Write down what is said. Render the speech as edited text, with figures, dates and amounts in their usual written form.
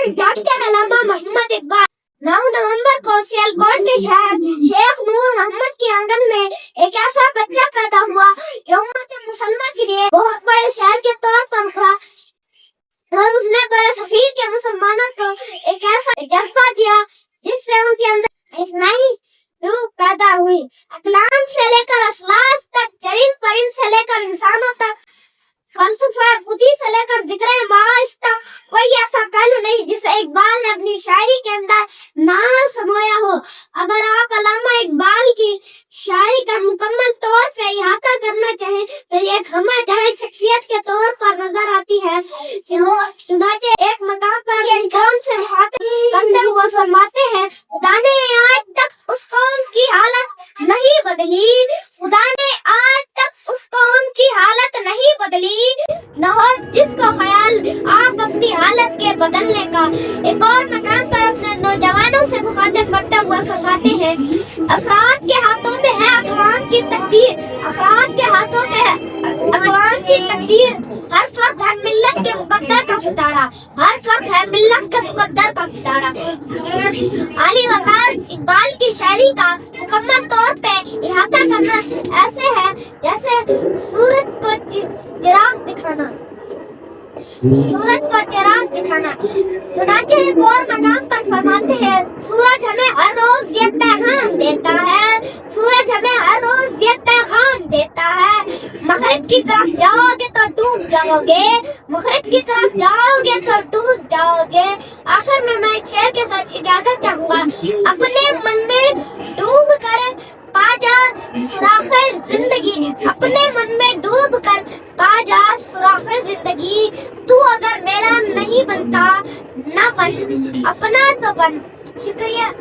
Doctor अल्लामा मोहम्मद इकबाल 9 नवंबर को सियालकोट के शहर शेख नूर मोहम्मद के आंगन में एक ऐसा बच्चा पैदा हुआ जो उम्मत मुसलमा के लिए बहुत बड़े शहर के तौर पर उभरा और उसने बड़े सफीर के मुसलमानों को एक ऐसा जज्बा दिया जिससे उनके अंदर एक नई रूह पैदा हुई। अकलाम से लेकर असलाफ तक, चरिंद परिंद से लेकर इंसानों तक, फलसफा खुदी से लेकर जिक्र माश तक कोई ऐसा पहलू नहीं जिसे इकबाल ने अपनी शायरी के अंदर ना समाया हो। अगर आप अल्लामा इकबाल की शायरी का मुकम्मल तौर पे इहाता करना चाहें तो ये खमा जाहिर शख्सियत के तौर पर नजर आती है। चुनाचे एक मकाम पर इंसान से बात करते हुए फरमाते हैं, खुदा ने आज तक उस कौम की हालत नहीं बदली, खुदा ने आज तक उस कौम की हालत नहीं बदली, न हो जिसको ख्याल आप अपनी हालत के बदलने का। एक और मकाम पर अपने नौजवानों से मुखातिब करते हुए फरमाते हैं, अफराद के हाथों में है अक़वाम की तकदीर, अफराद के हाथों में है अक़वाम की तकदीर। हर फर्द है मिल्लत के मुकद्दर का सितारा, हर फर्द है मिल्लत के मुकद्दर का सितारा। आली वकार इकबाल की शायरी का मुकम्मल तौर पे इहाता करना ऐसे है जैसे सूरज को चिराग दिखाना, सूरज को चिराग दिखाना। चुनाचे एक और मकाम पर फरमाते हैं, सूरज हमें हर रोज ये पैगाम देता है, सूरज हमें हर रोज ये पैगाम देता है, मगरिब की तरफ जाओगे तो डूब जाओगे, मगरिब की तरफ जाओगे तो डूब जाओगे। आखिर में मैं एक शेर के साथ इजाजत चाहूंगा, अपने मन में डूब कर पा जा सुराख़े जिंदगी, अपने मन में डूब कर पा जा सुराख़े जिंदगी। तू अगर मेरा नहीं बनता, ना बन, अपना तो बन। शुक्रिया।